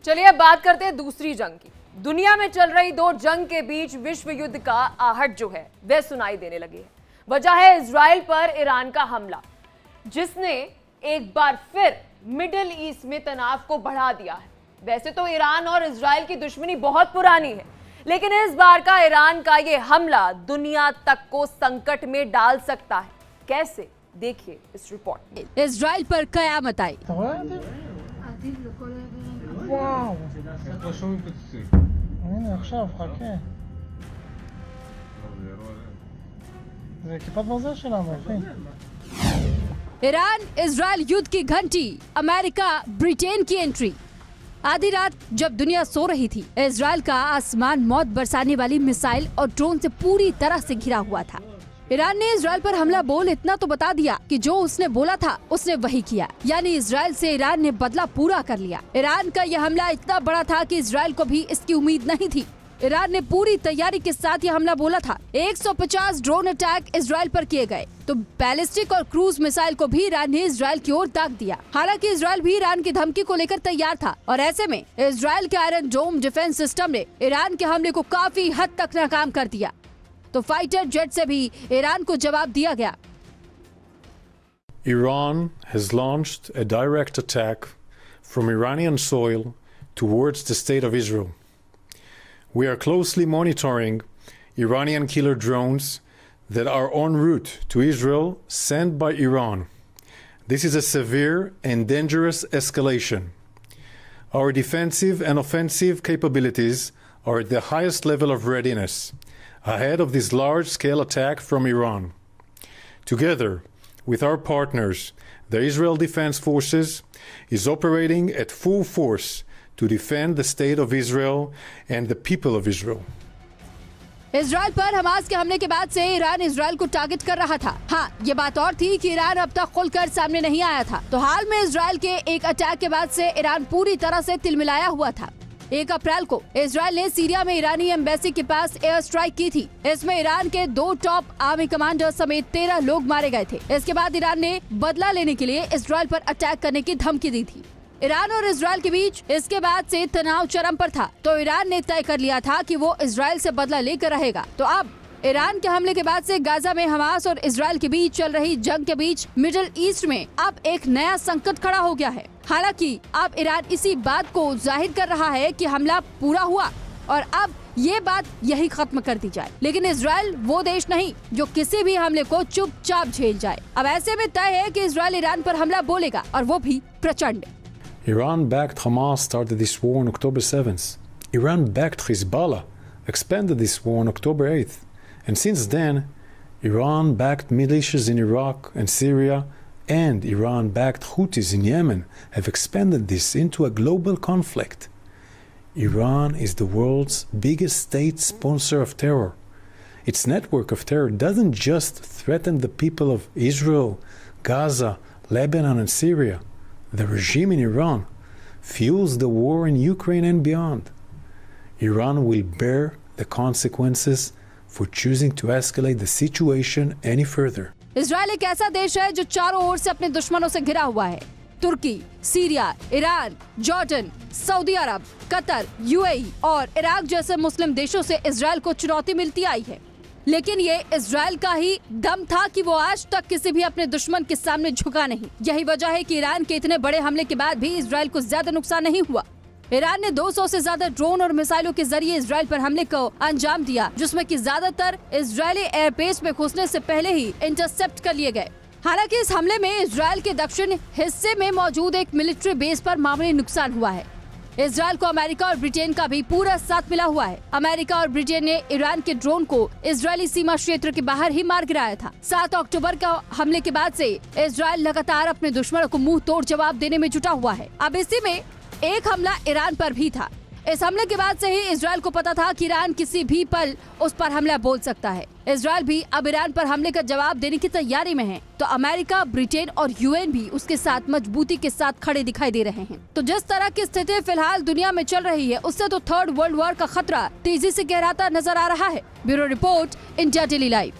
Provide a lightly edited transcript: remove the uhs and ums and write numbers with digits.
चलिए अब बात करते हैं दूसरी जंग की। दुनिया में चल रही दो जंग के बीच विश्व युद्ध का आहट जो है वह सुनाई देने लगी है। वजह है इजराइल पर ईरान का हमला, जिसने एक बार फिर मिडिल ईस्ट में तनाव को बढ़ा दिया है। वैसे तो ईरान और इजराइल की दुश्मनी बहुत पुरानी है, लेकिन इस बार का ईरान का ये हमला दुनिया तक को संकट में डाल सकता है। कैसे, देखिए इस रिपोर्ट में। इजराइल पर कयामत आई। וואו. הנה עכשיו, חכה. זה כיפת ברזל שלנו, אחי. ईरान इजराइल युद्ध की घंटी, अमेरिका ब्रिटेन की एंट्री। आधी रात जब दुनिया सो रही थी, इजराइल का आसमान मौत बरसाने वाली मिसाइल और ड्रोन से पूरी तरह से घिरा हुआ था। ईरान ने इजराइल पर हमला बोल इतना तो बता दिया कि जो उसने बोला था उसने वही किया, यानी इजराइल से ईरान ने बदला पूरा कर लिया। ईरान का यह हमला इतना बड़ा था कि इजराइल को भी इसकी उम्मीद नहीं थी। ईरान ने पूरी तैयारी के साथ यह हमला बोला था। 150 ड्रोन अटैक इजराइल पर किए गए, तो बैलिस्टिक और क्रूज मिसाइल को भी ईरान ने इजराइल की ओर दाग दिया। हालांकि इजराइल भी ईरान की धमकी को लेकर तैयार था, और ऐसे में इजराइल के आयरन डोम डिफेंस सिस्टम ने ईरान के हमले को काफी हद तक नाकाम कर दिया। तो फाइटर जेट से भी ईरान को जवाब दिया गया। Iran has launched a direct attack from Iranian soil towards the state of Israel. We are closely monitoring Iranian killer drones that are en route to Israel sent by Iran. This is a severe and dangerous escalation. Our defensive and offensive capabilities are at the highest level of readiness ahead of this large-scale attack from Iran. Together with our partners, the Israel Defense Forces is operating at full force to defend the state of Israel and the people of Israel. Israel पर Hamas के हमले के बाद से Iran Israel को target कर रहा था। हाँ, ये बात और थी कि ईरान अब तक खुलकर सामने नहीं आया था। तो हाल में इजराइल के एक अटैक के बाद से ईरान पूरी तरह से तिलमिलाया हुआ था। 1 अप्रैल को इजराइल ने सीरिया में ईरानी एम्बेसी के पास एयर स्ट्राइक की थी। इसमें ईरान के 2 टॉप आर्मी कमांडर समेत 13 लोग मारे गए थे। इसके बाद ईरान ने बदला लेने के लिए इजराइल पर अटैक करने की धमकी दी थी। ईरान और इजराइल के बीच इसके बाद से तनाव चरम पर था, तो ईरान ने तय कर लिया था कि वो इजराइल से बदला लेकर रहेगा। तो अब ईरान के हमले के बाद से गाजा में हमास और इजराइल के बीच चल रही जंग के बीच मिडिल ईस्ट में अब एक नया संकट खड़ा हो गया है। हालांकि अब ईरान इसी बात को जाहिर कर रहा है कि हमला पूरा हुआ और अब ये बात यही खत्म कर दी जाए, लेकिन इजराइल वो देश नहीं जो किसी भी हमले को चुपचाप झेल जाए। अब ऐसे में तय है कि इजराइल ईरान पर हमला बोलेगा, और वो भी प्रचंड। Iran-backed Hamas started this war on October 7th. Iran-backed Hezbollah expanded this war on October 8th. And since then, Iran-backed militias in Iraq and Syria and Iran-backed Houthis in Yemen have expanded this into a global conflict. Iran is the world's biggest state sponsor of terror. Its network of terror doesn't just threaten the people of Israel, Gaza, Lebanon, and Syria. The regime in Iran fuels the war in Ukraine and beyond. Iran will bear the consequences for choosing to escalate the situation any further. Israel एक ऐसा देश है जो चारों ओर से अपने दुश्मनों से घिरा हुआ है। तुर्की, सीरिया, ईरान, जॉर्डन, सऊदी अरब, कतर, यूएई और इराक जैसे मुस्लिम देशों से इजराइल को चुनौती मिलती आई है। लेकिन ये इजराइल का ही दम था कि वो आज तक किसी भी अपने दुश्मन के सामने झुका नहीं। यही वजह है कि ईरान के इतने बड़े हमले के बाद भी इजराइल को ज्यादा नुकसान नहीं हुआ। ईरान ने 200 से ज्यादा ड्रोन और मिसाइलों के जरिए इजराइल पर हमले को अंजाम दिया, जिसमें कि ज्यादातर इजरायली एयरबेस में घुसने से पहले ही इंटरसेप्ट कर लिए गए। हालांकि इस हमले में इजराइल के दक्षिण हिस्से में मौजूद एक मिलिट्री बेस पर मामूली नुकसान हुआ है। इजराइल को अमेरिका और ब्रिटेन का भी पूरा साथ मिला हुआ है। अमेरिका और ब्रिटेन ने ईरान के ड्रोन को इजरायली सीमा क्षेत्र के बाहर ही मार गिराया था। 7 अक्टूबर का हमले के बाद से इजराइल लगातार अपने दुश्मनों को मुंह तोड़ जवाब देने में जुटा हुआ है। अब इसी में एक हमला ईरान पर भी था। इस हमले के बाद से ही इजराइल को पता था कि ईरान किसी भी पल उस पर हमला बोल सकता है। इजराइल भी अब ईरान पर हमले का जवाब देने की तैयारी में है, तो अमेरिका, ब्रिटेन और यूएन भी उसके साथ मजबूती के साथ खड़े दिखाई दे रहे हैं। तो जिस तरह की स्थिति फिलहाल दुनिया में चल रही है, उससे तो 3rd वर्ल्ड वॉर का खतरा तेजी से गहराता नजर आ रहा है। Bureau report, India daily live.